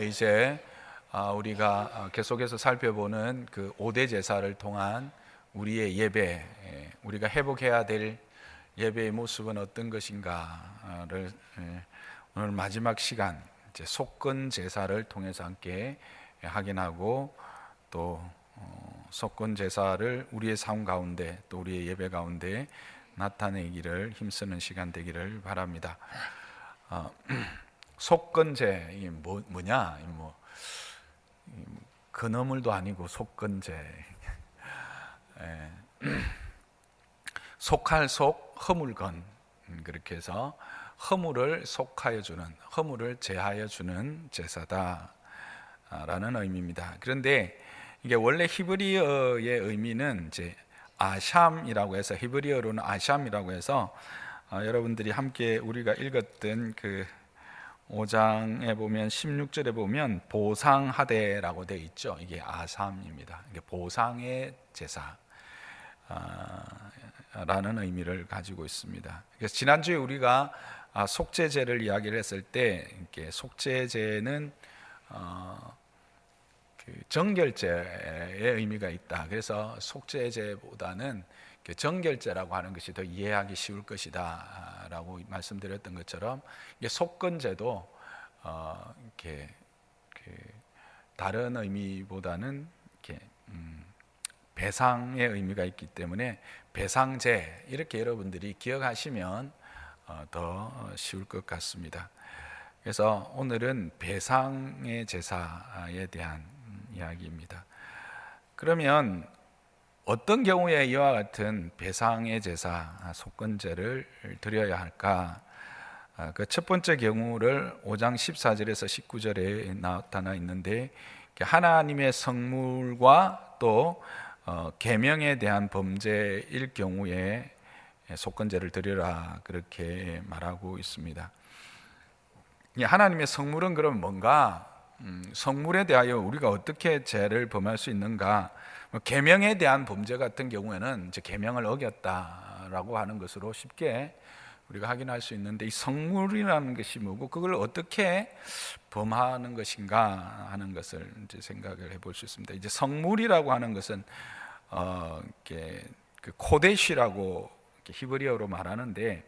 이제 우리가 계속해서 살펴보는 그 5대 제사를 통한 우리의 예배, 우리가 회복해야 될 예배의 모습은 어떤 것인가를 오늘 마지막 시간 이제 속건 제사를 통해서 함께 확인하고 또 속건 제사를 우리의 삶 가운데 또 우리의 예배 가운데 나타내기를 힘쓰는 시간 되기를 바랍니다. 속건제 이게 뭐냐? 근어물도 아니고 속건제. 속할 속 허물건, 그렇게 해서 허물을 속하여 주는, 허물을 제하여 주는 제사다라는 의미입니다. 그런데 이게 원래 히브리어의 의미는 이제 아샴이라고 해서, 히브리어로는 아샴이라고 해서 여러분들이 함께 우리가 읽었던 그 5장에 보면 16절에 보면 보상하되라고 되어 있죠. 이게 아삼입니다. 이게 보상의 제사 라는 의미를 가지고 있습니다. 그래서 지난주에 우리가 속죄제를 이야기를 했을 때 이렇게 속죄제는 그 정결제의 의미가 있다. 그래서 속죄제보다는 정결제라고 하는 것이 더 이해하기 쉬울 것이다 라고 말씀드렸던 것처럼, 이게 속건제도 이렇게 다른 의미보다는 이렇게 배상의 의미가 있기 때문에 배상제, 이렇게 여러분들이 기억하시면 더 쉬울 것 같습니다. 그래서 오늘은 배상의 제사에 대한 이야기입니다. 그러면 어떤 경우에 이와 같은 배상의 제사, 속건제를 드려야 할까? 그 첫 번째 경우를 5장 14절에서 19절에 나타나 있는데, 하나님의 성물과 또 계명에 대한 범죄일 경우에 속건제를 드리라, 그렇게 말하고 있습니다. 하나님의 성물은 그럼 뭔가? 성물에 대하여 우리가 어떻게 죄를 범할 수 있는가? 계명에 대한 범죄 같은 경우에는 이제 계명을 어겼다라고 하는 것으로 쉽게 우리가 확인할 수 있는데, 이 성물이라는 것이 뭐고 그걸 어떻게 범하는 것인가 하는 것을 이제 생각을 해볼 수 있습니다. 이제 성물이라고 하는 것은 이렇게 그 코데시라고 히브리어로 말하는데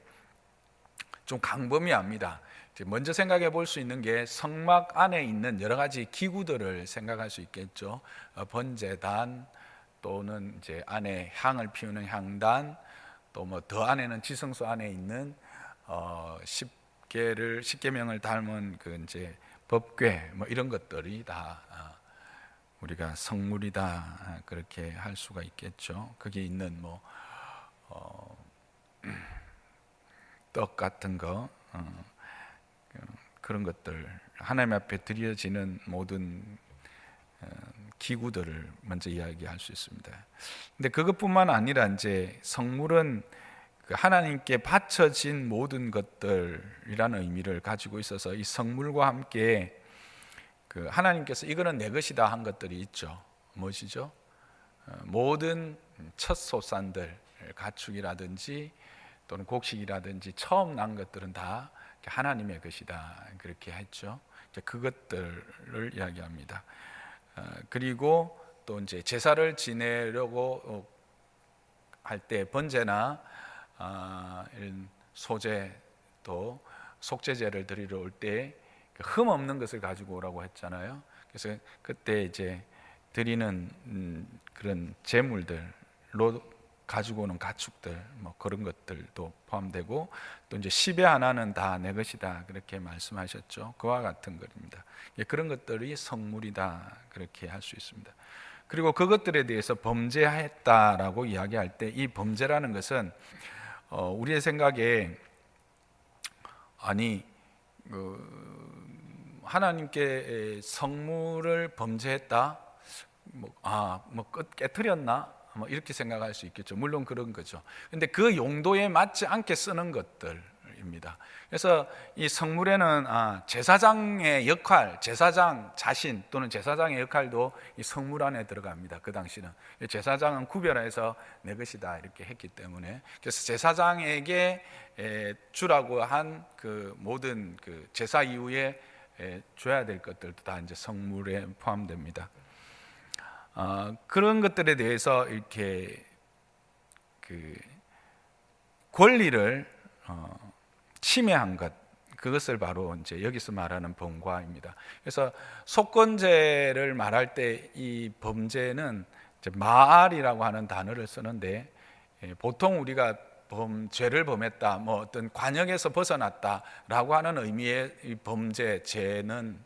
좀 광범위합니다. 먼저 생각해 볼 수 있는 게 성막 안에 있는 여러 가지 기구들을 생각할 수 있겠죠. 번제단, 또는 이제 안에 향을 피우는 향단, 또 뭐 더 안에는 지성소 안에 있는 십계명을 닮은 그 이제 법궤, 뭐 이런 것들이 다 우리가 성물이다, 그렇게 할 수가 있겠죠. 거기에 있는 뭐 떡 같은 거, 그런 것들, 하나님 앞에 드려지는 모든 기구들을 먼저 이야기할 수 있습니다. 근데 그것뿐만 아니라 이제 성물은 하나님께 바쳐진 모든 것들이라는 의미를 가지고 있어서, 이 성물과 함께 그 하나님께서 이거는 내 것이다 한 것들이 있죠. 무엇이죠? 모든 첫 소산들, 가축이라든지 또는 곡식이라든지 처음 난 것들은 다 하나님의 것이다, 그렇게 했죠. 그것들을 이야기합니다. 그리고 또 이제 제사를 지내려고 할 때 번제나 이런 소제, 또 속죄제를 드리러 올 때 흠 없는 것을 가지고 오라고 했잖아요. 그래서 그때 이제 드리는 그런 제물들로 가지고 오는 가축들, 뭐 그런 것들도 포함되고, 또 이제 10의 하나는 다 내 것이다, 그렇게 말씀하셨죠. 그와 같은 것입니다. 그런 것들이 성물이다, 그렇게 할 수 있습니다. 그리고 그것들에 대해서 범죄했다라고 이야기할 때, 이 범죄라는 것은 우리의 생각에 하나님께 성물을 범죄했다, 깨트렸나, 이렇게 생각할 수 있겠죠. 물론 그런 거죠. 근데 그 용도에 맞지 않게 쓰는 것들입니다. 그래서 이 성물에는 제사장의 역할, 제사장 자신 또는 제사장의 역할도 이 성물 안에 들어갑니다. 그 당시는 제사장은 구별해서 내 것이다, 이렇게 했기 때문에, 그래서 제사장에게 주라고 한 그 모든 그 제사 이후에 줘야 될 것들도 다 이제 성물에 포함됩니다. 그런 것들에 대해서 이렇게 그 권리를 침해한 것, 그것을 바로 이제 여기서 말하는 범과입니다. 그래서 속건제를 말할 때 이 범죄는 이제 마알이라고 하는 단어를 쓰는데, 보통 우리가 죄를 범했다, 뭐 어떤 관역에서 벗어났다라고 하는 의미의 이 범죄, 죄는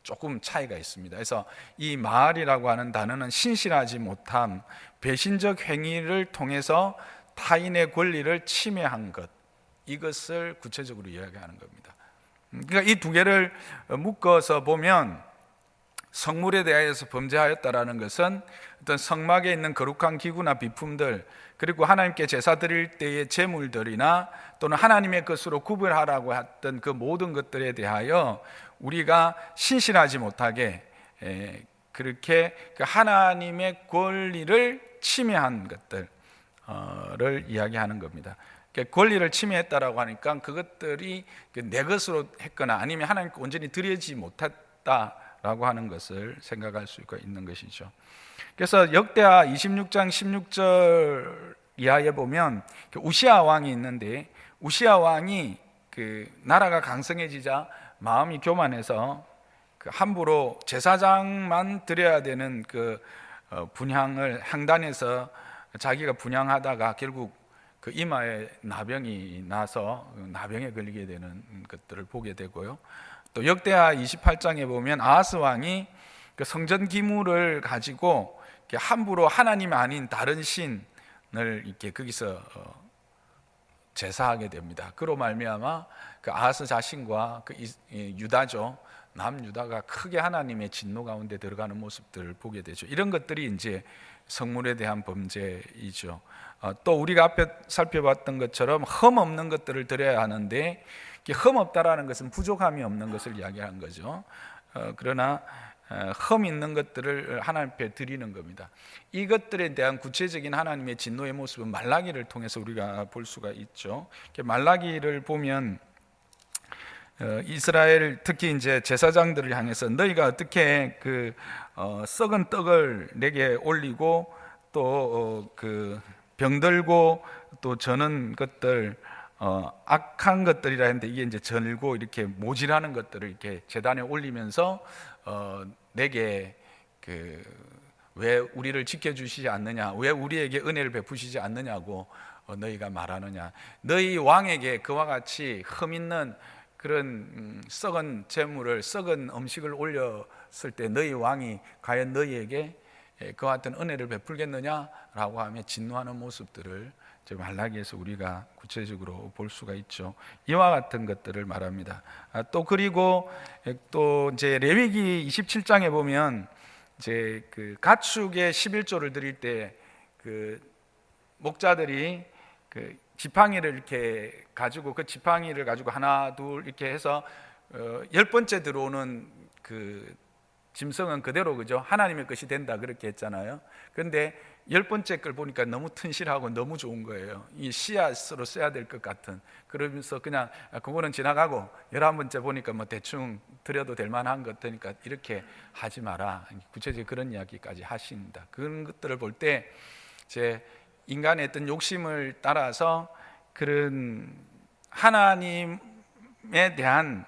조금 차이가 있습니다. 그래서 이 마알이라고 하는 단어는 신실하지 못함, 배신적 행위를 통해서 타인의 권리를 침해한 것, 이것을 구체적으로 이야기하는 겁니다. 그러니까 이 두 개를 묶어서 보면 성물에 대하여서 범죄하였다라는 것은 어떤 성막에 있는 거룩한 기구나 비품들, 그리고 하나님께 제사 드릴 때의 제물들이나 또는 하나님의 것으로 구별하라고 했던 그 모든 것들에 대하여 우리가 신실하지 못하게 그렇게 하나님의 권리를 침해한 것들을 이야기하는 겁니다. 권리를 침해했다라고 하니까 그것들이 내 것으로 했거나 아니면 하나님께 온전히 드리지 못했다라고 하는 것을 생각할 수가 있는 것이죠. 그래서 역대하 26장 16절 이하에 보면 우시아 왕이 있는데, 우시아 왕이 그 나라가 강성해지자 마음이 교만해서 함부로 제사장만 드려야 되는 그 분향을 향단에서 자기가 분향하다가 결국 그 이마에 나병이 나서 나병에 걸리게 되는 것들을 보게 되고요. 또 역대하 28장에 보면 아하스 왕이 그 성전 기물을 가지고 함부로 하나님 아닌 다른 신을 이렇게 거기서 제사하게 됩니다. 그로 말미암아 그 아하스 자신과 그 유다죠, 남유다가 크게 하나님의 진노 가운데 들어가는 모습들을 보게 되죠. 이런 것들이 이제 성물에 대한 범죄이죠. 또 우리가 앞에 살펴봤던 것처럼 흠 없는 것들을 드려야 하는데, 흠 없다라는 것은 부족함이 없는 것을 이야기하는 거죠. 그러나 흠 있는 것들을 하나님 앞에 드리는 겁니다. 이것들에 대한 구체적인 하나님의 진노의 모습은 말라기를 통해서 우리가 볼 수가 있죠. 말라기를 보면 이스라엘, 특히 이제 제사장들을 향해서 너희가 어떻게 그 썩은 떡을 내게 올리고 또 그 병들고 또 저는 것들 악한 것들이라 했는데, 이게 이제 전고 이렇게 모질하는 것들을 이렇게 제단에 올리면서 내게 왜 우리를 지켜주시지 않느냐, 왜 우리에게 은혜를 베푸시지 않느냐고 너희가 말하느냐. 너희 왕에게 그와 같이 흠 있는 그런 썩은 재물을, 썩은 음식을 올렸을 때 너희 왕이 과연 너희에게 그와 같은 은혜를 베풀겠느냐라고 하며 진노하는 모습들을 말라기에서 우리가 구체적으로 볼 수가 있죠. 이와 같은 것들을 말합니다. 또 그리고 또 이제 레위기 27장에 보면 이제 그 가축의 11조를 드릴 때 그 목자들이 그 지팡이를 이렇게 가지고, 그 지팡이를 가지고 하나 둘 이렇게 해서 10번째 들어오는 그 짐승은 그대로, 그죠? 하나님의 것이 된다 그렇게 했잖아요. 그런데 10번째 걸 보니까 너무 튼실하고 너무 좋은 거예요. 이 씨앗으로 써야 될 것 같은. 그러면서 그냥 그거는 지나가고 11번째 보니까 뭐 대충 드려도 될 만한 것들이니까 이렇게 하지 마라. 구체적인 그런 이야기까지 하십니다. 그런 것들을 볼 때 제 인간의 어떤 욕심을 따라서 그런 하나님에 대한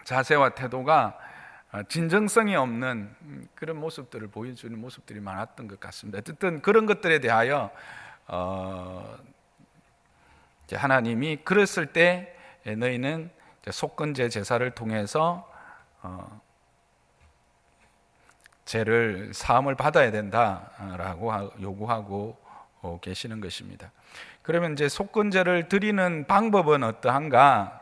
자세와 태도가 진정성이 없는 그런 모습들을 보여주는 모습들이 많았던 것 같습니다. 어쨌든 그런 것들에 대하여 하나님이 그랬을 때 너희는 속건제 제사를 통해서 죄를 사함을 받아야 된다라고 요구하고 계시는 것입니다. 그러면 이제 속건제를 드리는 방법은 어떠한가?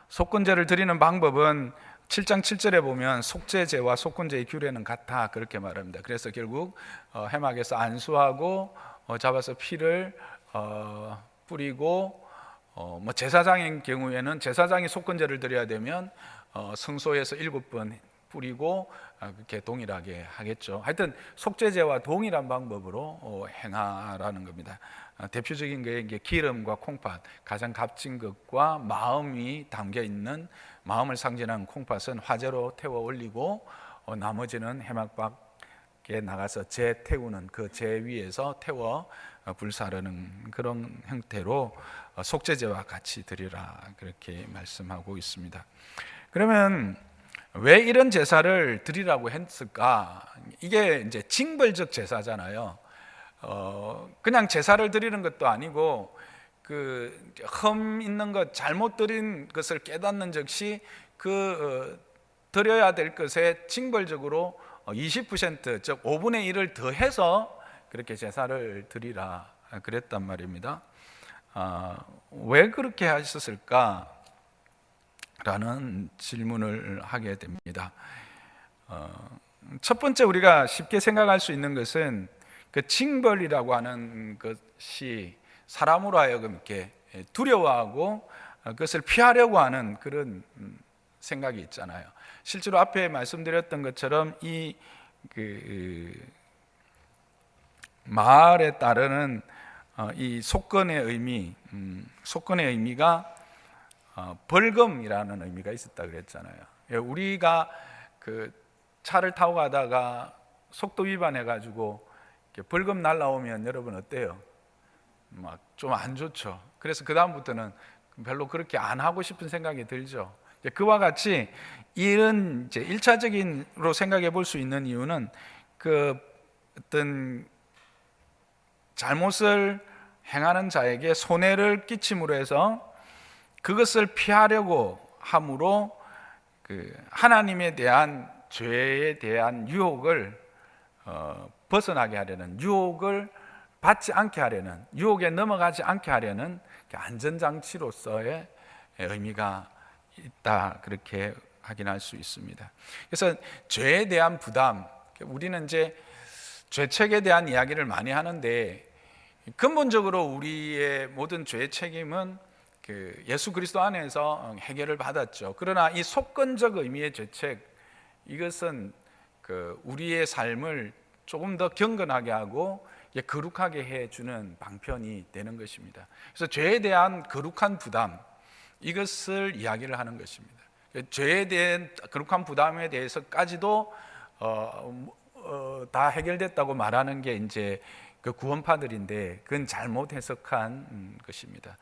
속건제를 드리는 방법은 7장 7절에 보면 속죄제와 속건제의 규례는 같아 그렇게 말합니다. 그래서 결국 해막에서 안수하고 잡아서 피를 뿌리고 뭐 제사장인 경우에는 제사장이 속건제를 드려야 되면 성소에서 7번 뿌리고 그렇게 동일하게 하겠죠. 하여튼 속죄제와 동일한 방법으로 행하라는 겁니다. 대표적인 게 이제 기름과 콩팥, 가장 값진 것과 마음이 담겨 있는, 마음을 상징하는 콩팥은 화재로 태워 올리고 나머지는 해막 밖에 나가서 재 태우는, 그 재 위에서 태워 불사르는 그런 형태로 속죄제와 같이 드리라, 그렇게 말씀하고 있습니다. 그러면 왜 이런 제사를 드리라고 했을까? 이게 이제 징벌적 제사잖아요. 그냥 제사를 드리는 것도 아니고 그 흠 있는 것, 잘못 드린 것을 깨닫는 즉시 드려야 될 것에 징벌적으로 20%, 즉 5분의 1을 더해서 그렇게 제사를 드리라 그랬단 말입니다. 왜 그렇게 하셨을까? 라는 질문을 하게 됩니다. 첫 번째 우리가 쉽게 생각할 수 있는 것은 그 징벌이라고 하는 것이 사람으로 하여금 이렇게 두려워하고 그것을 피하려고 하는 그런 생각이 있잖아요. 실제로 앞에 말씀드렸던 것처럼 이 마을에 따르는 이 속건의 의미가 벌금이라는 의미가 있었다 그랬잖아요. 우리가 그 차를 타고 가다가 속도 위반해 가지고 벌금 날라오면 여러분 어때요? 막 좀 안 좋죠. 그래서 그 다음부터는 별로 그렇게 안 하고 싶은 생각이 들죠. 그와 같이 이런 이제 1차적인으로 생각해 볼 수 있는 이유는 그 어떤 잘못을 행하는 자에게 손해를 끼침으로 해서 그것을 피하려고 함으로 그 하나님에 대한 죄에 대한 유혹을 벗어나게 하려는, 유혹을 받지 않게 하려는, 유혹에 넘어가지 않게 하려는 안전장치로서의 의미가 있다, 그렇게 확인할 수 있습니다. 그래서 죄에 대한 부담, 우리는 이제 죄책에 대한 이야기를 많이 하는데 근본적으로 우리의 모든 죄의 책임은 그 예수 그리스도 안에서 해결을 받았죠. 그러나 이 속건적 의미의 죄책, 이것은 그 우리의 삶을 조금 더 경건하게 하고 거룩하게 해주는 방편이 되는 것입니다. 그래서 죄에 대한 거룩한 부담, 이것을 이야기를 하는 것입니다. 죄에 대한 거룩한 부담에 대해서까지도 다 해결됐다고 말하는 게 이제 그 구원파들인데 그건 잘못 해석한 것입니다.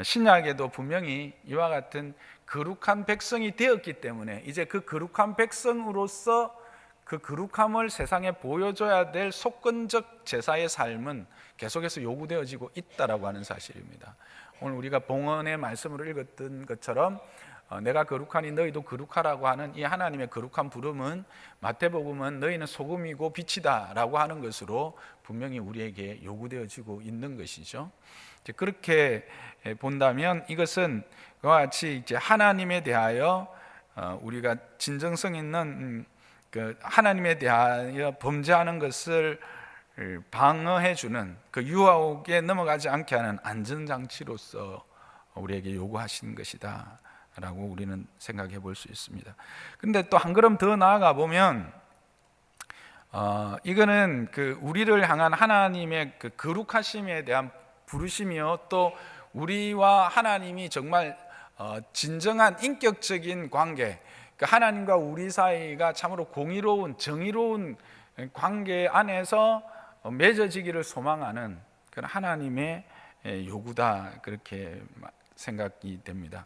신약에도 분명히 이와 같은 거룩한 백성이 되었기 때문에 이제 그 거룩한 백성으로서 그 거룩함을 세상에 보여줘야 될 속건적 제사의 삶은 계속해서 요구되어지고 있다라고 하는 사실입니다. 오늘 우리가 봉헌의 말씀으로 읽었던 것처럼 내가 거룩하니 너희도 거룩하라고 하는 이 하나님의 거룩한 부름은 마태복음은 너희는 소금이고 빛이다 라고 하는 것으로 분명히 우리에게 요구되어지고 있는 것이죠. 그렇게 본다면 이것은 그와 같이 이제 하나님에 대하여 우리가 진정성 있는 그 하나님에 대하여 범죄하는 것을 방어해주는 그 유혹에 넘어가지 않게 하는 안전장치로서 우리에게 요구하시는 것이다 라고 우리는 생각해 볼 수 있습니다. 근데 또 한 걸음 더 나아가 보면 이거는 그 우리를 향한 하나님의 그 거룩하심에 대한 부르심이요, 또 우리와 하나님이 정말 진정한 인격적인 관계, 그 하나님과 우리 사이가 참으로 공의로운 정의로운 관계 안에서 맺어지기를 소망하는 그런 하나님의 요구다, 그렇게 생각이 됩니다.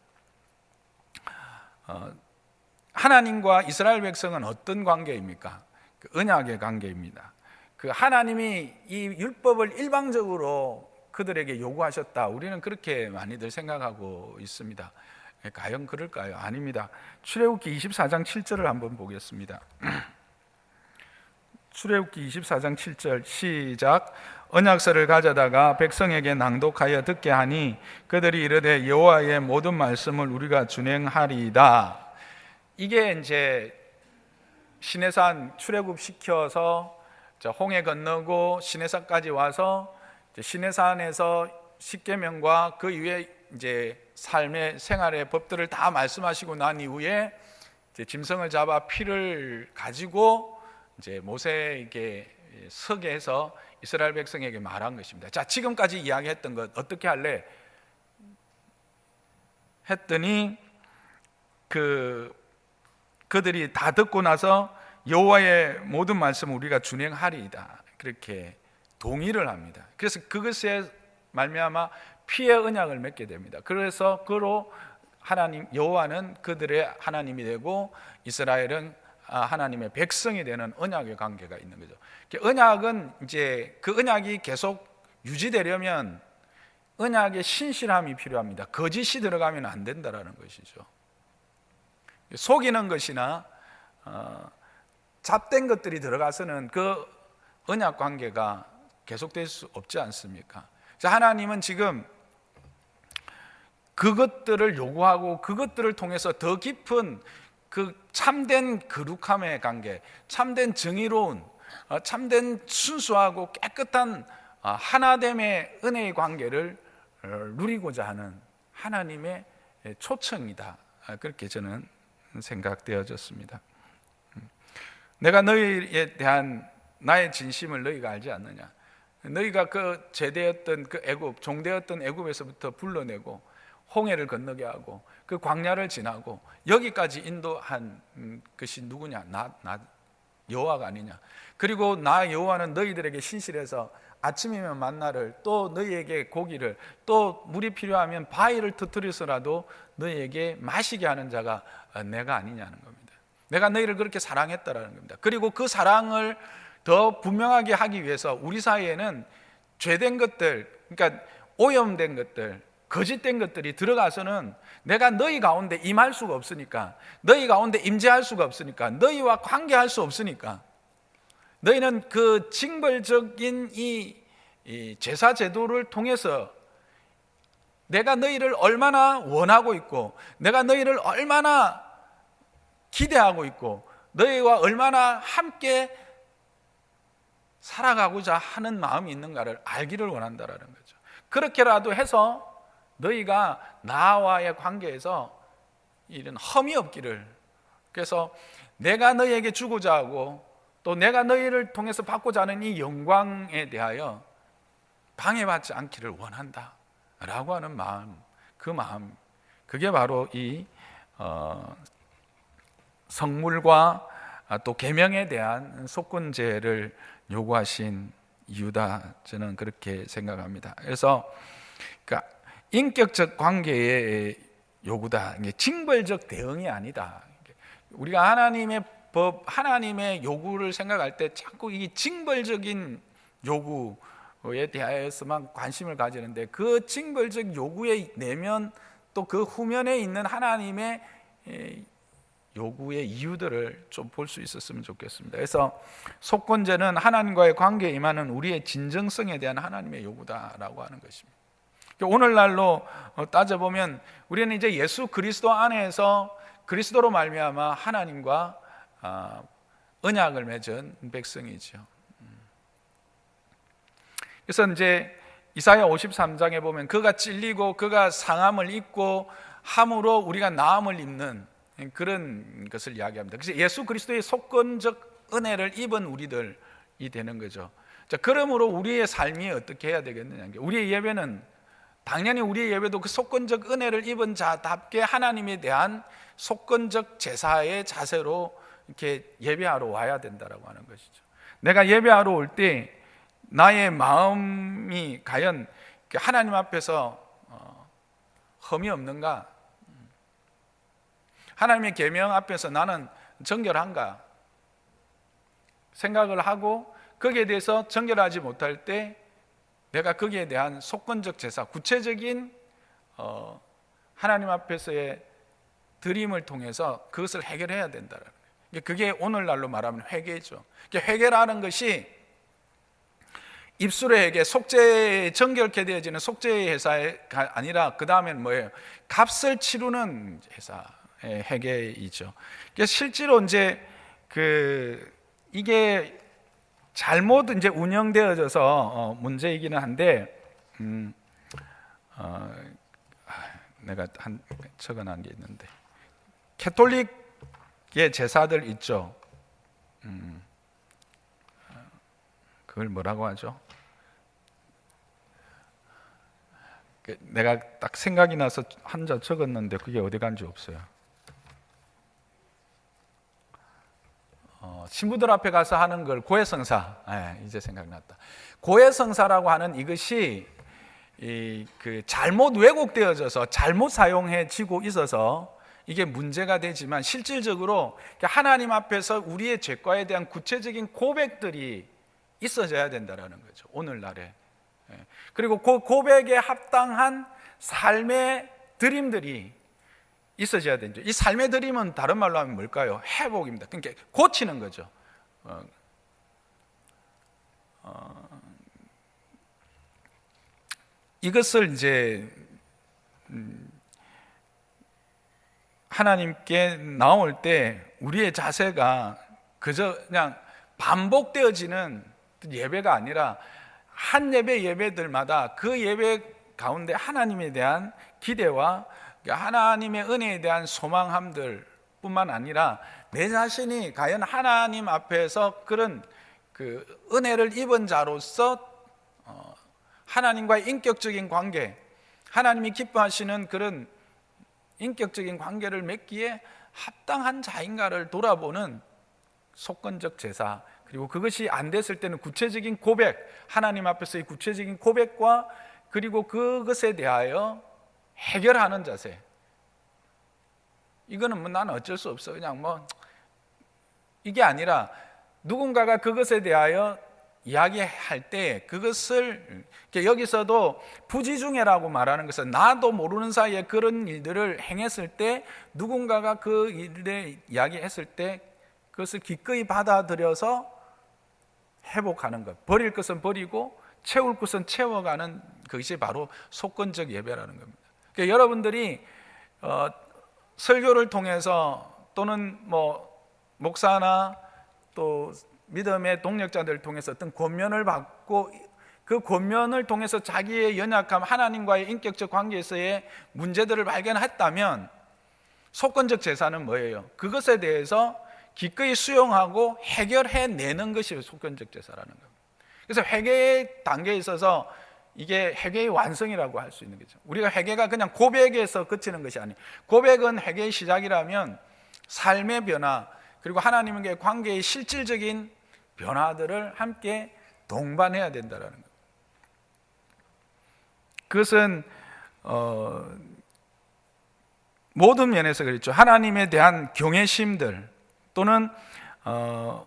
하나님과 이스라엘 백성은 어떤 관계입니까? 그 언약의 관계입니다. 그 하나님이 이 율법을 일방적으로 그들에게 요구하셨다, 우리는 그렇게 많이들 생각하고 있습니다. 과연 그럴까요? 아닙니다. 출애굽기 24장 7절을 한번 보겠습니다. 출애굽기 24장 7절 시작. 언약서를 가져다가 백성에게 낭독하여 듣게 하니 그들이 이르되 여호와의 모든 말씀을 우리가 준행하리이다. 이게 이제 시내산 출애굽 시켜서 홍해 건너고 시내산까지 와서 시내산에서 십계명과 그 이후에 이제 삶의 생활의 법들을 다 말씀하시고 난 이후에 이제 짐승을 잡아 피를 가지고 이제 모세에게 서게 해서 이스라엘 백성에게 말한 것입니다. 자, 지금까지 이야기했던 것 어떻게 할래? 했더니 그들이 다 듣고 나서 여호와의 모든 말씀을 우리가 준행하리이다, 그렇게 동의를 합니다. 그래서 그것에 말미암아 피의 언약을 맺게 됩니다. 그래서 그로 하나님 여호와는 그들의 하나님이 되고 이스라엘은 하나님의 백성이 되는 언약의 관계가 있는 거죠. 언약은 이제 그 언약이 계속 유지되려면 언약의 신실함이 필요합니다. 거짓이 들어가면 안 된다라는 것이죠. 속이는 것이나 잡된 것들이 들어가서는 그 언약 관계가 계속될 수 없지 않습니까? 하나님은 지금 그것들을 요구하고 그것들을 통해서 더 깊은 그 참된 거룩함의 관계, 참된 정의로운, 참된 순수하고 깨끗한 하나됨의 은혜의 관계를 누리고자 하는 하나님의 초청이다, 그렇게 저는 생각되어졌습니다. 내가 너희에 대한 나의 진심을 너희가 알지 않느냐? 너희가 그 제대였던 그 애굽, 종되었던 애굽에서부터 불러내고 홍해를 건너게 하고 그 광야를 지나고 여기까지 인도한 것이 누구냐? 나 여호와가 아니냐? 그리고 나 여호와는 너희들에게 신실해서 아침이면 만나를, 또 너희에게 고기를, 또 물이 필요하면 바위를 터뜨려서라도 너희에게 마시게 하는 자가 내가 아니냐는 겁니다. 내가 너희를 그렇게 사랑했다라는 겁니다. 그리고 그 사랑을 더 분명하게 하기 위해서 우리 사이에는 죄된 것들, 그러니까 오염된 것들, 거짓된 것들이 들어가서는 내가 너희 가운데 임할 수가 없으니까, 너희 가운데 임재할 수가 없으니까, 너희와 관계할 수 없으니까, 너희는 그 징벌적인 이 제사 제도를 통해서 내가 너희를 얼마나 원하고 있고, 내가 너희를 얼마나 기대하고 있고, 너희와 얼마나 함께 살아가고자 하는 마음이 있는가를 알기를 원한다라는 거죠. 그렇게라도 해서 너희가 나와의 관계에서 이런 험이 없기를, 그래서 내가 너희에게 주고자 하고 또 내가 너희를 통해서 받고자 하는 이 영광에 대하여 방해받지 않기를 원한다 라고 하는 마음, 그 마음, 그게 바로 이 성물과 또 계명에 대한 속건제를 요구하신 이유다, 저는 그렇게 생각합니다. 그래서 그러니까 인격적 관계의 요구다, 징벌적 대응이 아니다. 우리가 하나님의 법, 하나님의 요구를 생각할 때 자꾸 이 징벌적인 요구에 대하여서만 관심을 가지는데, 그 징벌적 요구의 내면 또 그 후면에 있는 하나님의 요구의 이유들을 좀 볼 수 있었으면 좋겠습니다. 그래서 속건제는 하나님과의 관계에 임하는 우리의 진정성에 대한 하나님의 요구다라고 하는 것입니다. 오늘날로 따져보면 우리는 이제 예수 그리스도 안에서 그리스도로 말미암아 하나님과 언약을 맺은 백성이죠. 그래서 이제 이사야 53장에 보면 그가 찔리고 그가 상함을 입고 함으로 우리가 나음을 입는 그런 것을 이야기합니다. 그래서 예수 그리스도의 속건적 은혜를 입은 우리들이 되는 거죠. 자, 그러므로 우리의 삶이 어떻게 해야 되겠느냐? 우리의 예배는 당연히 우리의 예배도 그 속건적 은혜를 입은 자답게 하나님에 대한 속건적 제사의 자세로 이렇게 예배하러 와야 된다라고 하는 것이죠. 내가 예배하러 올 때 나의 마음이 과연 하나님 앞에서 흠이 없는가? 하나님의 계명 앞에서 나는 정결한가? 생각을 하고 거기에 대해서 정결하지 못할 때 내가 거기에 대한 속건적 제사, 구체적인 하나님 앞에서의 드림을 통해서 그것을 해결해야 된다는 거예요. 그게 오늘날로 말하면 회개죠. 회개라는 것이 입술의 회개, 속죄에 정결케 되어지는 속죄의 회사가 아니라 그 다음엔 뭐예요? 값을 치르는 회사의 회개이죠. 실제로 이제 이게 잘못 이제 운영되어져서 문제이기는 한데, 내가 적어놓은 게 있는데, 캐톨릭 제사들 있죠. 그걸 뭐라고 하죠? 내가 딱 생각이 나서 한자 적었는데 그게 어디 간지 없어요. 신부들 앞에 가서 하는 걸 고해성사. 이제 생각났다. 고해성사라고 하는 이것이 잘못 왜곡되어져서 잘못 사용해지고 있어서 이게 문제가 되지만, 실질적으로 하나님 앞에서 우리의 죄과에 대한 구체적인 고백들이 있어져야 된다는 거죠, 오늘날에. 그리고 그 고백에 합당한 삶의 드림들이 있어져야 되죠. 이 삶의 드림은 다른 말로 하면 뭘까요? 회복입니다. 그러니까 고치는 거죠. 이것을 이제 하나님께 나올 때 우리의 자세가 그저 그냥 반복되어지는 예배가 아니라 한 예배들마다 그 예배 가운데 하나님에 대한 기대와 하나님의 은혜에 대한 소망함들 뿐만 아니라 내 자신이 과연 하나님 앞에서 그런 은혜를 입은 자로서 하나님과의 인격적인 관계, 하나님이 기뻐하시는 그런 인격적인 관계를 맺기에 합당한 자인가를 돌아보는 속건적 제사, 그리고 그것이 안 됐을 때는 구체적인 고백, 하나님 앞에서의 구체적인 고백과 그리고 그것에 대하여 해결하는 자세. 이거는 나는 어쩔 수 없어, 그냥 이게 아니라 누군가가 그것에 대하여 이야기할 때 그것을, 여기서도 부지중해라고 말하는 것은 나도 모르는 사이에 그런 일들을 행했을 때 누군가가 그 일에 이야기했을 때 그것을 기꺼이 받아들여서 회복하는 것, 버릴 것은 버리고 채울 것은 채워가는 것이 바로 속건적 예배라는 겁니다. 그러니까 여러분들이 설교를 통해서 또는 목사나 또 믿음의 동력자들을 통해서 어떤 권면을 받고 그 권면을 통해서 자기의 연약함, 하나님과의 인격적 관계에서의 문제들을 발견했다면 속건적 제사는 뭐예요? 그것에 대해서 기꺼이 수용하고 해결해내는 것이 속건적 제사라는 겁니다. 그래서 회개의 단계에 있어서 이게 회개의 완성이라고 할 수 있는 거죠. 우리가 회개가 그냥 고백에서 그치는 것이 아니에요. 고백은 회개의 시작이라면 삶의 변화, 그리고 하나님과의 관계의 실질적인 변화들을 함께 동반해야 된다는 겁니다. 그것은 모든 면에서 그렇죠. 하나님에 대한 경외심들 또는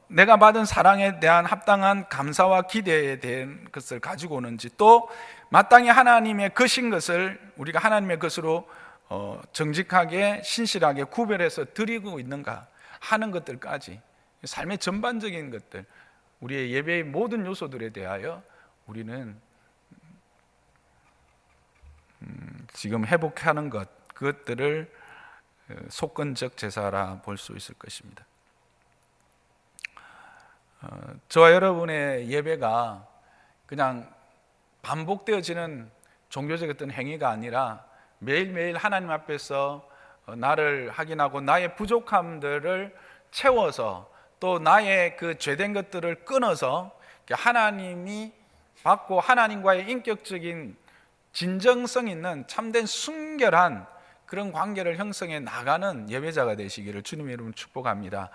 내가 받은 사랑에 대한 합당한 감사와 기대에 대한 것을 가지고 오는지, 또 마땅히 하나님의 것인 것을 우리가 하나님의 것으로 정직하게 신실하게 구별해서 드리고 있는가 하는 것들까지, 삶의 전반적인 것들, 우리의 예배의 모든 요소들에 대하여 우리는 지금 회복하는 그것들을 속건적 제사라 볼 수 있을 것입니다. 저와 여러분의 예배가 그냥 반복되어지는 종교적 어떤 행위가 아니라 매일매일 하나님 앞에서 나를 확인하고 나의 부족함들을 채워서 또 나의 그 죄된 것들을 끊어서 하나님이 받고 하나님과의 인격적인 진정성 있는 참된 순결한 그런 관계를 형성해 나가는 예배자가 되시기를 주님의 이름으로 축복합니다.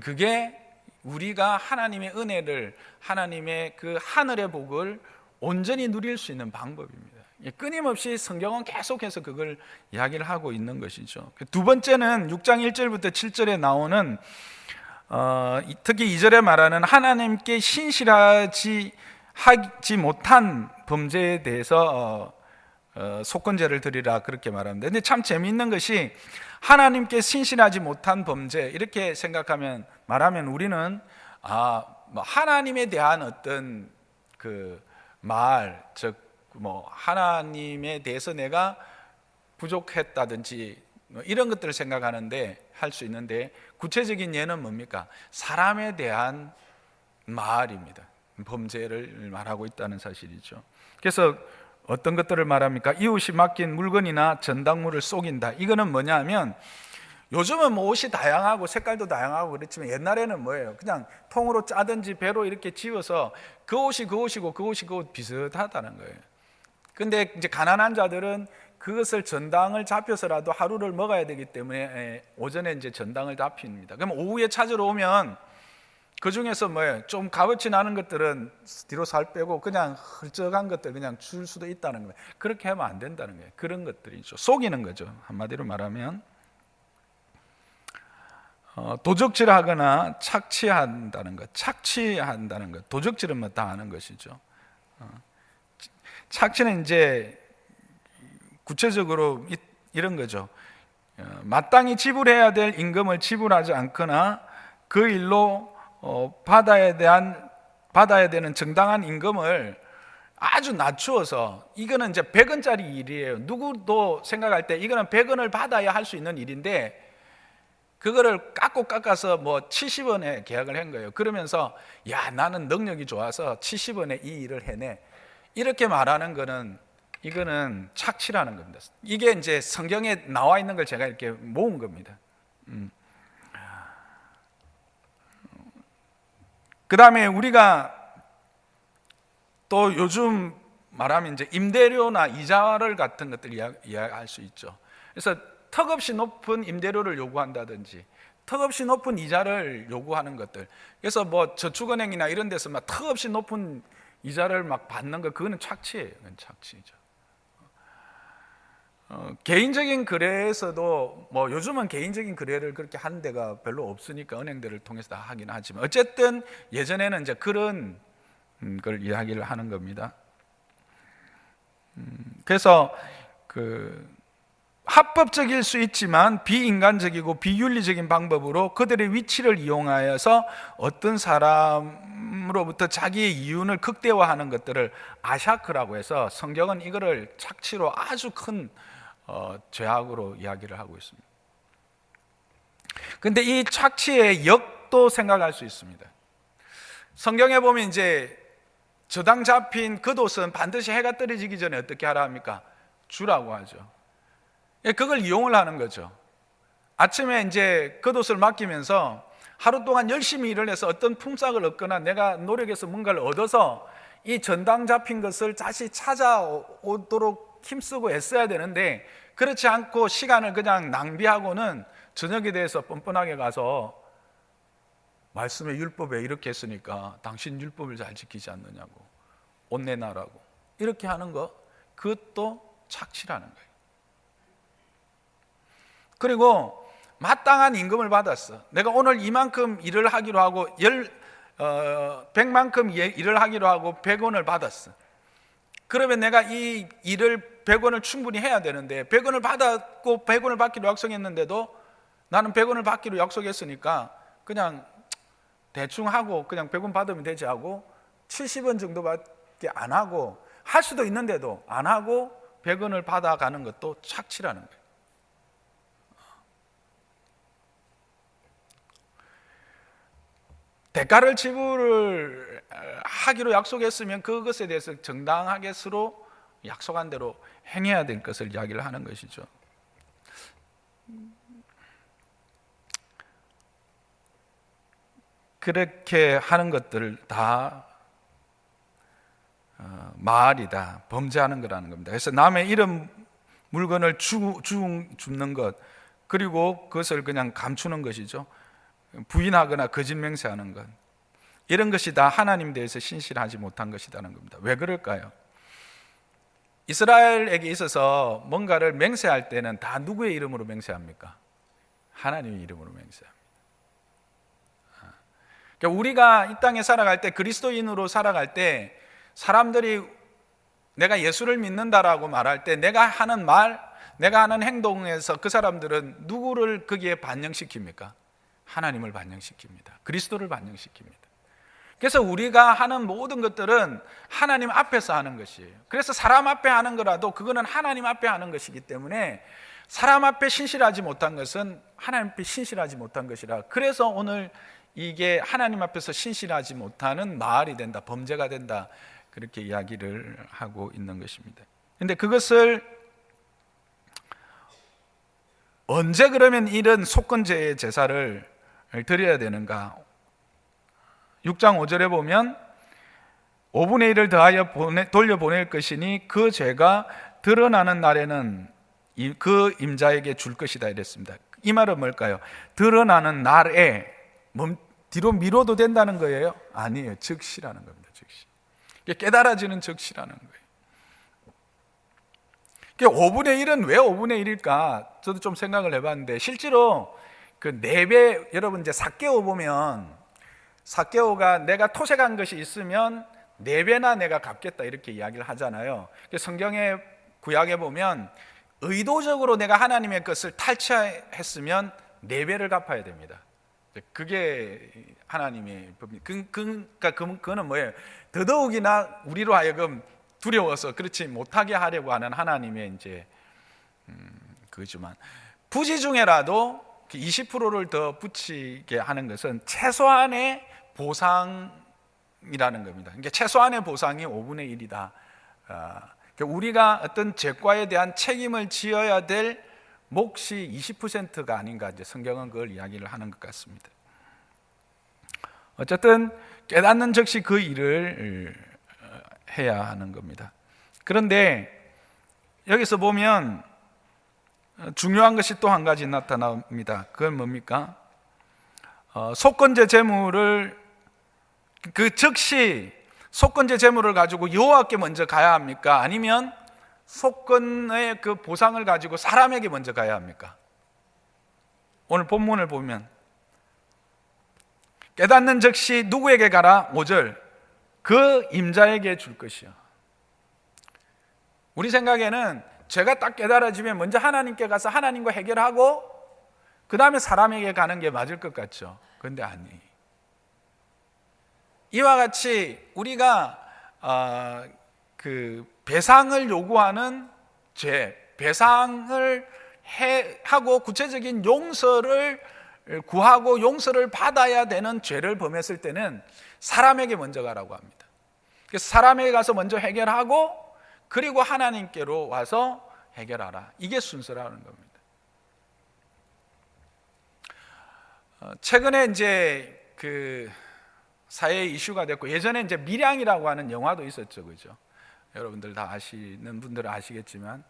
그게 우리가 하나님의 은혜를, 하나님의 그 하늘의 복을 온전히 누릴 수 있는 방법입니다. 끊임없이 성경은 계속해서 그걸 이야기를 하고 있는 것이죠. 두 번째는 6장 1절부터 7절에 나오는 특히 2절에 말하는 하나님께 신실하지 못한 범죄에 대해서 속건제를 드리라 그렇게 말합니다. 근데 참 재미있는 것이 하나님께 신실하지 못한 범죄 이렇게 생각하면 말하면 우리는 하나님에 대한 어떤 그 말, 즉 하나님에 대해서 내가 부족했다든지 이런 것들을 생각하는데 할 수 있는데, 구체적인 예는 뭡니까? 사람에 대한 말입니다. 범죄를 말하고 있다는 사실이죠. 그래서 어떤 것들을 말합니까? 이웃이 맡긴 물건이나 전당물을 속인다. 이거는 뭐냐면 요즘은 뭐 옷이 다양하고 색깔도 다양하고 그렇지만 옛날에는 뭐예요? 그냥 통으로 짜든지 배로 이렇게 지어서 그 옷이 그 옷이고 그 옷이 그 옷 비슷하다는 거예요. 근데 이제 가난한 자들은 그것을 전당을 잡혀서라도 하루를 먹어야 되기 때문에 오전에 이제 전당을 잡힙니다. 그럼 오후에 찾으러 오면 그 중에서 뭐예요? 좀 값어치 나는 것들은 뒤로 살 빼고 그냥 헐쩍한 것들 그냥 줄 수도 있다는 거예요. 그렇게 하면 안 된다는 거예요. 그런 것들이죠. 속이는 거죠. 한마디로 말하면 도적질하거나 착취한다는 것. 착취한다는 것. 도적질은 뭐 다 아는 것이죠. 착취는 이제 구체적으로 이런 거죠. 마땅히 지불해야 될 임금을 지불하지 않거나 그 일로 받아야 되는 정당한 임금을 아주 낮추어서, 이거는 이제 100원짜리 일이에요. 누구도 생각할 때 이거는 100원을 받아야 할 수 있는 일인데 그거를 깎아서 뭐 70원에 계약을 한 거예요. 그러면서 야, 나는 능력이 좋아서 70원에 이 일을 해내, 이렇게 말하는 거는, 이거는 착취라는 겁니다. 이게 이제 성경에 나와 있는 걸 제가 이렇게 모은 겁니다. 그 다음에 우리가 또 요즘 말하면 이제 임대료나 이자를 같은 것들 이야기할 수 있죠. 그래서 턱없이 높은 임대료를 요구한다든지 턱없이 높은 이자를 요구하는 것들. 그래서 뭐 저축은행이나 이런 데서 막 턱없이 높은 이자를 막 받는 거, 그거는 착취예요. 그건 착취죠. 개인적인 거래에서도 뭐 요즘은 개인적인 거래를 그렇게 하는 데가 별로 없으니까 은행들을 통해서 다 하긴 하지만, 어쨌든 예전에는 이제 그런 걸 이야기를 하는 겁니다. 그래서 합법적일 수 있지만 비인간적이고 비윤리적인 방법으로 그들의 위치를 이용하여서 어떤 사람으로부터 자기의 이윤을 극대화하는 것들을 아샤크라고 해서 성경은 이거를 착취로 아주 큰 죄악으로 이야기를 하고 있습니다. 그런데 이 착취의 역도 생각할 수 있습니다. 성경에 보면 이제 저당 잡힌 겉옷은 반드시 해가 떨어지기 전에 어떻게 하라 합니까? 주라고 하죠. 그걸 이용을 하는 거죠. 아침에 이제 겉옷을 맡기면서 하루 동안 열심히 일을 해서 어떤 품삯을 얻거나 내가 노력해서 뭔가를 얻어서 이 전당 잡힌 것을 다시 찾아오도록 힘쓰고 애써야 되는데, 그렇지 않고 시간을 그냥 낭비하고는 저녁에 대해서 뻔뻔하게 가서 말씀의 율법에 이렇게 했으니까 당신 율법을 잘 지키지 않느냐고, 옷 내놔라고 이렇게 하는 거, 그것도 착취라는 거예요. 그리고 마땅한 임금을 받았어. 내가 오늘 이만큼 일을 하기로 하고 100만큼 일을 하기로 하고 100원을 받았어. 그러면 내가 이 일을 100원을 충분히 해야 되는데 100원을 받았고 100원을 받기로 약속했는데도 나는 100원을 받기로 약속했으니까 그냥 대충 하고 그냥 100원 받으면 되지 하고 70원 정도밖에 안 하고, 할 수도 있는데도 안 하고 100원을 받아가는 것도 착취라는 거예요. 대가를 지불을 하기로 약속했으면 그것에 대해서 정당하게 서로 약속한 대로 행해야 될 것을 이야기를 하는 것이죠. 그렇게 하는 것들을 다 마알이다, 범죄하는 거라는 겁니다. 그래서 남의 이런 물건을 줍는 것, 그리고 그것을 그냥 감추는 것이죠. 부인하거나 거짓 맹세하는 것, 이런 것이 다 하나님 대해서 신실하지 못한 것이라는 겁니다. 왜 그럴까요? 이스라엘에게 있어서 뭔가를 맹세할 때는 다 누구의 이름으로 맹세합니까? 하나님의 이름으로 맹세합니다. 그러니까 우리가 이 땅에 살아갈 때, 그리스도인으로 살아갈 때 사람들이 내가 예수를 믿는다라고 말할 때 내가 하는 말, 내가 하는 행동에서 그 사람들은 누구를 거기에 반영시킵니까? 하나님을 반영시킵니다. 그리스도를 반영시킵니다. 그래서 우리가 하는 모든 것들은 하나님 앞에서 하는 것이에요. 그래서 사람 앞에 하는 거라도 그거는 하나님 앞에 하는 것이기 때문에, 사람 앞에 신실하지 못한 것은 하나님 앞에 신실하지 못한 것이라, 그래서 오늘 이게 하나님 앞에서 신실하지 못하는 마알이 된다, 범죄가 된다, 그렇게 이야기를 하고 있는 것입니다. 그런데 그것을 언제 그러면 이런 속건제의 제사를 드려야 되는가? 6장 5절에 보면 5분의 1을 더하여 돌려보낼 것이니 그 죄가 드러나는 날에는 그 임자에게 줄 것이다 이랬습니다. 이 말은 뭘까요? 드러나는 날에 뒤로 미뤄도 된다는 거예요? 아니에요. 즉시라는 겁니다. 즉시. 깨달아지는 즉시라는 거예요. 5분의 1은 왜 5분의 1일까? 저도 좀 생각을 해봤는데 실제로 그 4배, 여러분 이제 삭개오 보면 삭개오가 내가 토색한 것이 있으면 4배나 내가 갚겠다 이렇게 이야기를 하잖아요. 성경의 구약에 보면 의도적으로 내가 하나님의 것을 탈취했으면 4배를 갚아야 됩니다. 그게 하나님의 법입니다. 그러니까 그거는 뭐예요? 더더욱이나 우리로 하여금 두려워서 그렇지 못하게 하려고 하는 하나님의 이제 그거지만 부지 중에라도 20%를 더 붙이게 하는 것은 최소한의 보상이라는 겁니다. 그러니까 최소한의 보상이 5분의 1이다. 우리가 어떤 죄과에 대한 책임을 지어야 될 몫이 20%가 아닌가, 이제 성경은 그걸 이야기를 하는 것 같습니다. 어쨌든 깨닫는 즉시 그 일을 해야 하는 겁니다. 그런데 여기서 보면 중요한 것이 또 한 가지 나타납니다. 그건 뭡니까? 속건제 제물을 그 즉시 속건제 제물을 가지고 여호와께 먼저 가야 합니까? 아니면 속건의 그 보상을 가지고 사람에게 먼저 가야 합니까? 오늘 본문을 보면 깨닫는 즉시 누구에게 가라? 5절 그 임자에게 줄 것이요. 우리 생각에는 죄가 딱 깨달아지면 먼저 하나님께 가서 하나님과 해결하고 그 다음에 사람에게 가는 게 맞을 것 같죠. 그런데 아니에요. 이와 같이 우리가 그 배상을 요구하는 죄, 배상을 하고 구체적인 용서를 구하고 용서를 받아야 되는 죄를 범했을 때는 사람에게 먼저 가라고 합니다. 그래서 사람에게 가서 먼저 해결하고 그리고 하나님께로 와서 해결하라. 이게 순서라는 겁니다. 최근에 이제 그 사회에 이슈가 됐고 예전에 이제 밀양이라고 하는 영화도 있었죠, 그죠? 여러분들 다 아시는 분들은 아시겠지만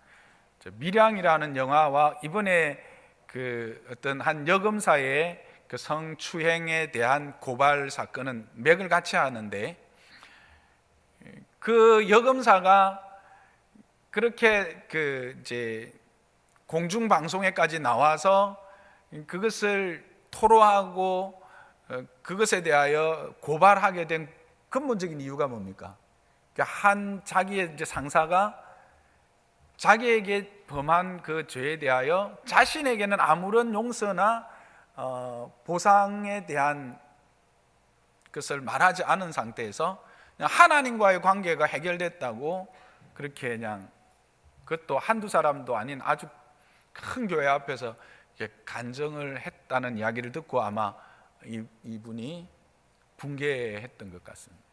밀양이라는 영화와 이번에 그 어떤 한 여검사의 그 성추행에 대한 고발 사건은 맥을 같이 하는데 그 여검사가 그렇게 그 이제 공중 방송에까지 나와서 그것을 토로하고 그것에 대하여 고발하게 된 근본적인 이유가 뭡니까? 한 자기의 이제 상사가 자기에게 범한 그 죄에 대하여 자신에게는 아무런 용서나 보상에 대한 것을 말하지 않은 상태에서 그냥 하나님과의 관계가 해결됐다고 그렇게 그냥 그것도 한두 사람도 아닌 아주 큰 교회 앞에서 간증을 했다는 이야기를 듣고 아마 이분이 붕괴했던 것 같습니다.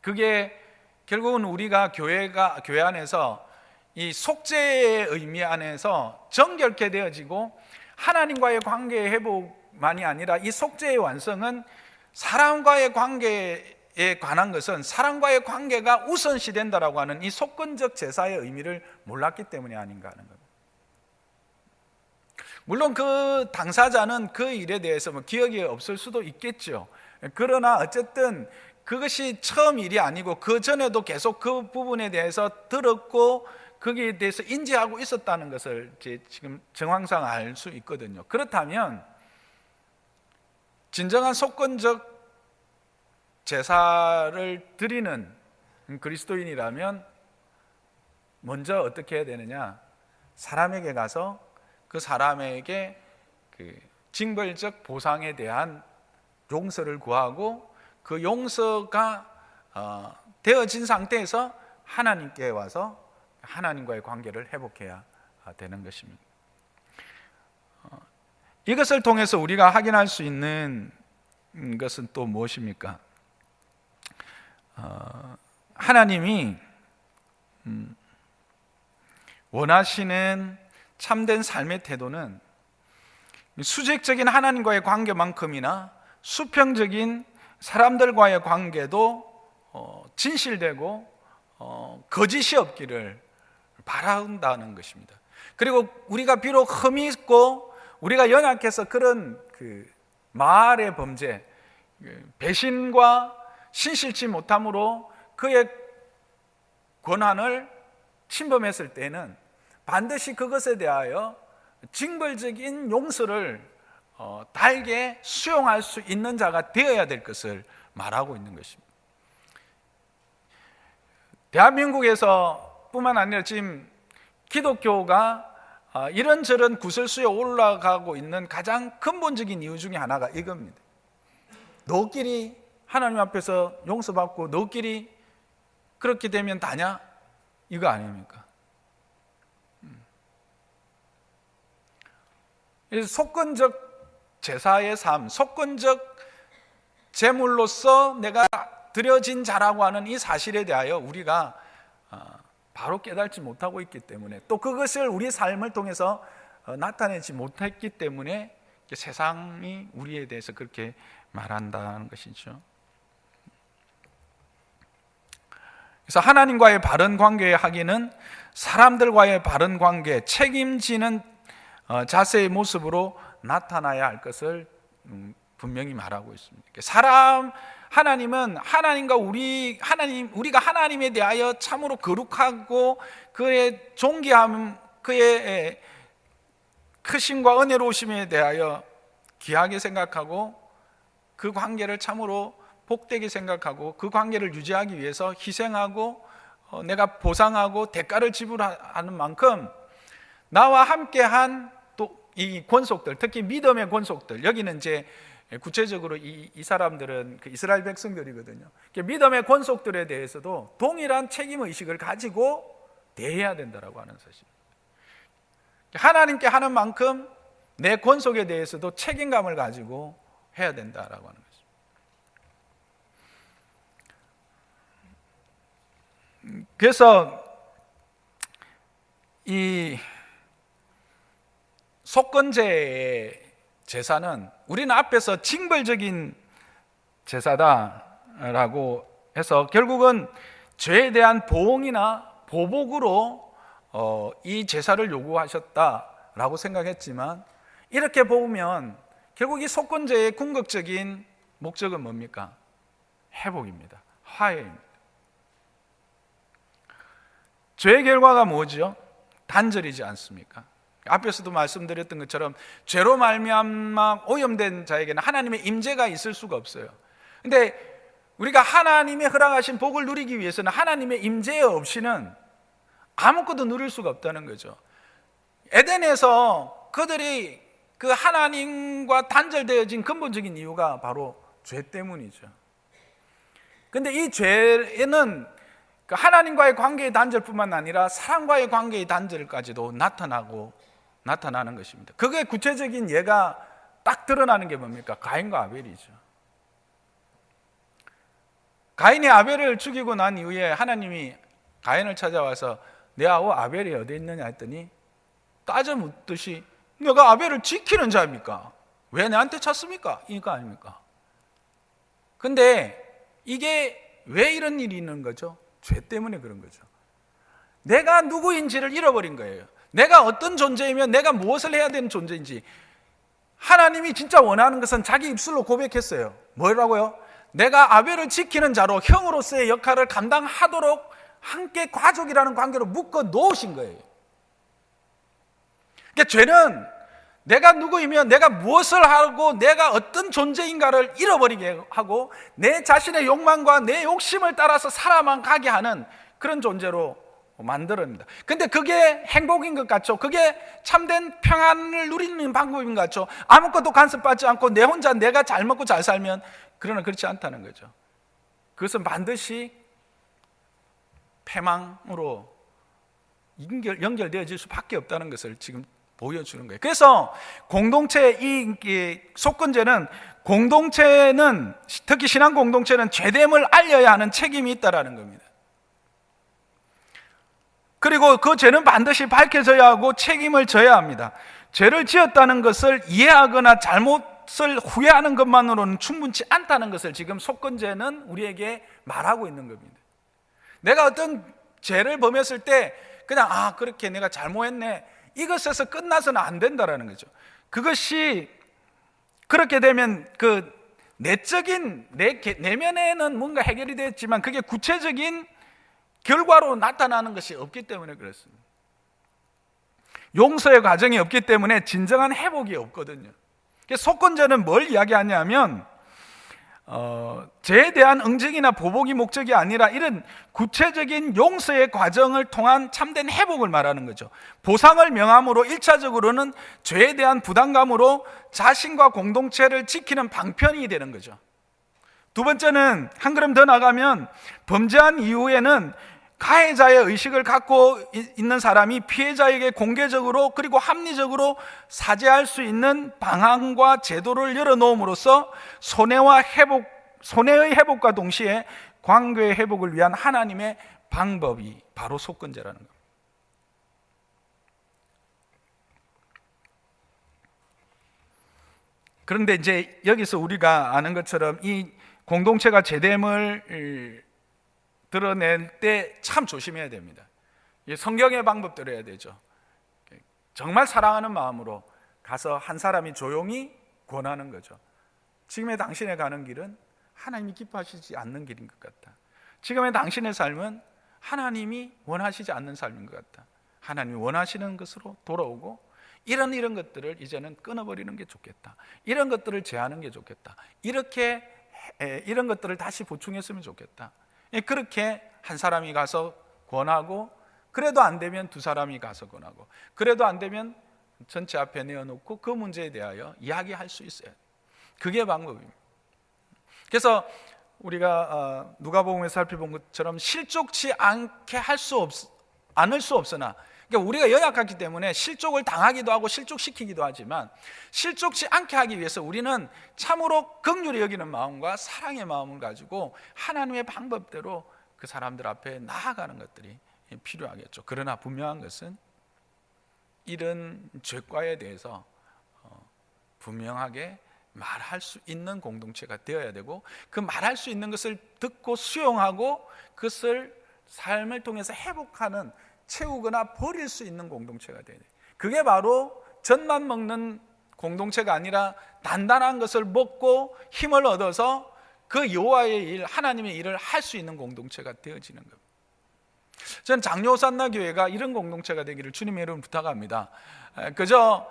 그게 결국은 우리가 교회 안에서 이 속죄의 의미 안에서 정결케 되어지고 하나님과의 관계의 회복만이 아니라 이 속죄의 완성은 사람과의 관계에 관한 것은 사람과의 관계가 우선시 된다라고 하는 이 속건적 제사의 의미를 몰랐기 때문이 아닌가 하는 겁니다. 물론 그 당사자는 그 일에 대해서 기억이 없을 수도 있겠죠. 그러나 어쨌든 그것이 처음 일이 아니고 그 전에도 계속 그 부분에 대해서 들었고 거기에 대해서 인지하고 있었다는 것을 지금 정황상 알 수 있거든요. 그렇다면 진정한 속건적 제사를 드리는 그리스도인이라면 먼저 어떻게 해야 되느냐? 사람에게 가서 그 사람에게 그 징벌적 보상에 대한 용서를 구하고 그 용서가 되어진 상태에서 하나님께 와서 하나님과의 관계를 회복해야 되는 것입니다. 이것을 통해서 우리가 확인할 수 있는 것은 또 무엇입니까? 하나님이 원하시는 참된 삶의 태도는 수직적인 하나님과의 관계만큼이나 수평적인 사람들과의 관계도 진실되고 거짓이 없기를 바란다는 것입니다. 그리고 우리가 비록 흠이 있고 우리가 연약해서 그런 말의 범죄, 배신과 신실치 못함으로 그의 권한을 침범했을 때는 반드시 그것에 대하여 징벌적인 용서를 달게 수용할 수 있는 자가 되어야 될 것을 말하고 있는 것입니다. 대한민국에서 뿐만 아니라 지금 기독교가 이런저런 구설수에 올라가고 있는 가장 근본적인 이유 중에 하나가 이겁니다. 너끼리 하나님 앞에서 용서받고 너끼리 그렇게 되면 다냐? 이거 아닙니까? 속건적 제사의 삶, 속건적 제물로서 내가 드려진 자라고 하는 이 사실에 대하여 우리가 바로 깨닫지 못하고 있기 때문에, 또 그것을 우리 삶을 통해서 나타내지 못했기 때문에 세상이 우리에 대해서 그렇게 말한다는 것이죠. 그래서 하나님과의 바른 관계의 하기는 사람들과의 바른 관계, 책임지는 자세의 모습으로 나타나야 할 것을 분명히 말하고 있습니다. 하나님은 우리가 하나님에 대하여 참으로 거룩하고 그의 존귀함, 그의 크심과 은혜로우심에 대하여 귀하게 생각하고 그 관계를 참으로 복되게 생각하고 그 관계를 유지하기 위해서 희생하고 내가 보상하고 대가를 지불하는 만큼 나와 함께한 또 이 권속들, 특히 믿음의 권속들, 여기는 이제 구체적으로 이 사람들은 그 이스라엘 백성들이거든요. 믿음의 권속들에 대해서도 동일한 책임의식을 가지고 대해야 된다고 하는 사실. 하나님께 하는 만큼 내 권속에 대해서도 책임감을 가지고 해야 된다라고 하는 것입니다. 그래서 이 속건제의 제사는 우리는 앞에서 징벌적인 제사다라고 해서 결국은 죄에 대한 보응이나 보복으로 이 제사를 요구하셨다라고 생각했지만, 이렇게 보면 결국 이 속건제의 궁극적인 목적은 뭡니까? 회복입니다. 화해입니다. 죄의 결과가 뭐죠? 단절이지 않습니까? 앞에서도 말씀드렸던 것처럼 죄로 말미암아 오염된 자에게는 하나님의 임재가 있을 수가 없어요. 근데 우리가 하나님의 허락하신 복을 누리기 위해서는 하나님의 임재 없이는 아무것도 누릴 수가 없다는 거죠. 에덴에서 그들이 그 하나님과 단절되어진 근본적인 이유가 바로 죄 때문이죠. 근데 이 죄는 하나님과의 관계의 단절뿐만 아니라 사람과의 관계의 단절까지도 나타나는 것입니다. 그게 구체적인 예가 딱 드러나는 게 뭡니까? 가인과 아벨이죠. 가인이 아벨을 죽이고 난 이후에 하나님이 가인을 찾아와서 내 아우 아벨이 어디 있느냐 했더니 따져 묻듯이 내가 아벨을 지키는 자입니까? 왜 내한테 찾습니까? 이거 아닙니까? 근데 이게 왜 이런 일이 있는 거죠? 죄 때문에 그런 거죠. 내가 누구인지를 잃어버린 거예요. 내가 어떤 존재이며 내가 무엇을 해야 되는 존재인지. 하나님이 진짜 원하는 것은 자기 입술로 고백했어요. 뭐라고요? 내가 아벨을 지키는 자로 형으로서의 역할을 감당하도록 함께 가족이라는 관계로 묶어 놓으신 거예요. 그러니까 죄는 내가 누구이며 내가 무엇을 하고 내가 어떤 존재인가를 잃어버리게 하고 내 자신의 욕망과 내 욕심을 따라서 살아만 가게 하는 그런 존재로 만들어냅니다. 근데 그게 행복인 것 같죠? 그게 참된 평안을 누리는 방법인 것 같죠? 아무것도 간섭받지 않고 내 혼자 내가 잘 먹고 잘 살면, 그러나 그렇지 않다는 거죠. 그것은 반드시 패망으로 연결되어질 수밖에 없다는 것을 지금 보여주는 거예요. 그래서 공동체, 이 속건제는 공동체는, 특히 신앙 공동체는 죄됨을 알려야 하는 책임이 있다라는 겁니다. 그리고 그 죄는 반드시 밝혀져야 하고 책임을 져야 합니다. 죄를 지었다는 것을 이해하거나 잘못을 후회하는 것만으로는 충분치 않다는 것을 지금 속건제는 우리에게 말하고 있는 겁니다. 내가 어떤 죄를 범했을 때 그냥 그렇게 내가 잘못했네, 이것에서 끝나서는 안 된다라는 거죠. 그것이 그렇게 되면 그 내적인 내면에는 뭔가 해결이 됐지만 그게 구체적인 결과로 나타나는 것이 없기 때문에 그렇습니다. 용서의 과정이 없기 때문에 진정한 회복이 없거든요. 속건제는 뭘 이야기하냐면 죄에 대한 응징이나 보복이 목적이 아니라 이런 구체적인 용서의 과정을 통한 참된 회복을 말하는 거죠. 보상을 명함으로 1차적으로는 죄에 대한 부담감으로 자신과 공동체를 지키는 방편이 되는 거죠. 두 번째는 한 걸음 더 나가면 범죄한 이후에는 가해자의 의식을 갖고 있는 사람이 피해자에게 공개적으로 그리고 합리적으로 사죄할 수 있는 방안과 제도를 열어놓음으로써 손해의 회복과 동시에 관계의 회복을 위한 하나님의 방법이 바로 속건제라는 겁니다. 그런데 이제 여기서 우리가 아는 것처럼 이 공동체가 죄됨을 드러낼 때 참 조심해야 됩니다. 성경의 방법대로 해야 되죠. 정말 사랑하는 마음으로 가서 한 사람이 조용히 권하는 거죠. 지금의 당신의 가는 길은 하나님이 기뻐하시지 않는 길인 것 같다. 지금의 당신의 삶은 하나님이 원하시지 않는 삶인 것 같다. 하나님이 원하시는 것으로 돌아오고 이런 것들을 이제는 끊어버리는 게 좋겠다. 이런 것들을 제하는 게 좋겠다. 이런 것들을 다시 보충했으면 좋겠다. 그렇게 한 사람이 가서 권하고, 그래도 안 되면 두 사람이 가서 권하고, 그래도 안 되면 전체 앞에 내어놓고 그 문제에 대하여 이야기할 수 있어요. 그게 방법입니다. 그래서 우리가 누가복음에서 살펴본 것처럼 실족치 않게 않을 수 없으나, 그러니까 우리가 연약하기 때문에 실족을 당하기도 하고 실족시키기도 하지만 실족치 않게 하기 위해서 우리는 참으로 긍휼히 여기는 마음과 사랑의 마음을 가지고 하나님의 방법대로 그 사람들 앞에 나아가는 것들이 필요하겠죠. 그러나 분명한 것은 이런 죄과에 대해서 분명하게 말할 수 있는 공동체가 되어야 되고, 그 말할 수 있는 것을 듣고 수용하고 그것을 삶을 통해서 회복하는, 채우거나 버릴 수 있는 공동체가 돼야 돼요. 그게 바로 젖만 먹는 공동체가 아니라 단단한 것을 먹고 힘을 얻어서 그 여호와의 일, 하나님의 일을 할 수 있는 공동체가 되어지는 겁니다. 저는 장로산나 교회가 이런 공동체가 되기를 주님의 이름으로 부탁합니다. 그저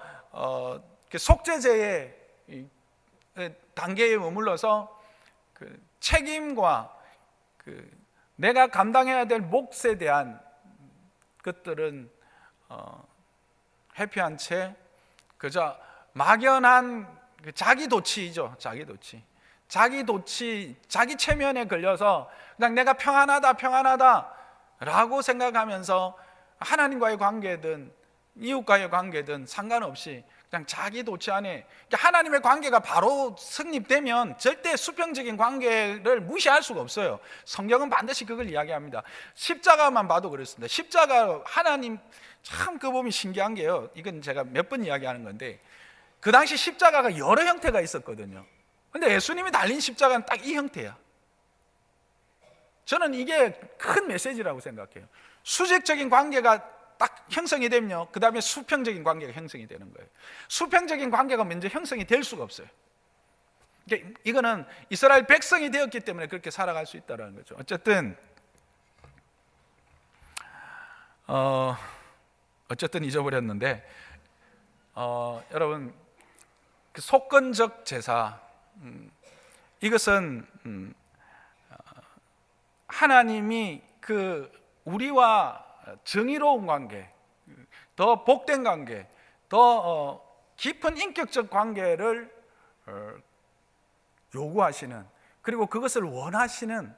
속죄제의 단계에 머물러서 그 책임과 내가 감당해야 될 몫에 대한 것들은 회피한 채 그저 막연한 자기 도취이죠. 자기 도취, 자기 체면에 걸려서 그냥 내가 평안하다 라고 생각하면서 하나님과의 관계든 이웃과의 관계든 상관없이 그냥 자기 도취 안에, 하나님의 관계가 바로 성립되면 절대 수평적인 관계를 무시할 수가 없어요. 성경은 반드시 그걸 이야기합니다. 십자가만 봐도 그렇습니다. 십자가, 하나님 참 그 보면 신기한 게요, 이건 제가 몇 번 이야기하는 건데, 그 당시 십자가가 여러 형태가 있었거든요. 근데 예수님이 달린 십자가는 딱 이 형태야. 저는 이게 큰 메시지라고 생각해요. 수직적인 관계가 딱 형성이 되면요, 그 다음에 수평적인 관계가 형성이 되는 거예요. 수평적인 관계가 먼저 형성이 될 수가 없어요. 이거는 이스라엘 백성이 되었기 때문에 그렇게 살아갈 수 있다는 거죠. 어쨌든 잊어버렸는데, 여러분, 그 속건적 제사, 이것은 하나님이 그 우리와 정의로운 관계, 더 복된 관계, 더 깊은 인격적 관계를 요구하시는, 그리고 그것을 원하시는,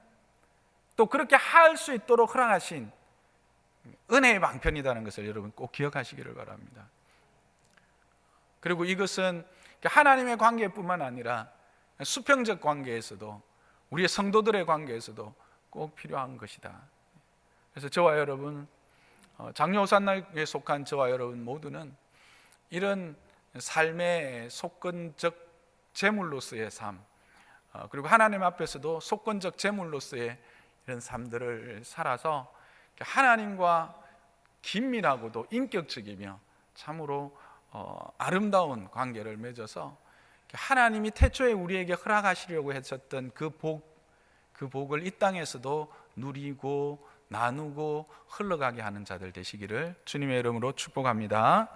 또 그렇게 할 수 있도록 허락하신 은혜의 방편이라는 것을 여러분 꼭 기억하시기를 바랍니다. 그리고 이것은 하나님의 관계뿐만 아니라 수평적 관계에서도, 우리의 성도들의 관계에서도 꼭 필요한 것이다. 그래서 저와 여러분, 장로산나에 속한 저와 여러분 모두는 이런 삶의 속건적 제물로서의 삶, 그리고 하나님 앞에서도 속건적 제물로서의 이런 삶들을 살아서 하나님과 긴밀하고도 인격적이며 참으로 아름다운 관계를 맺어서 하나님이 태초에 우리에게 허락하시려고 하셨던 그 복을 이 땅에서도 누리고 나누고 흘러가게 하는 자들 되시기를 주님의 이름으로 축복합니다.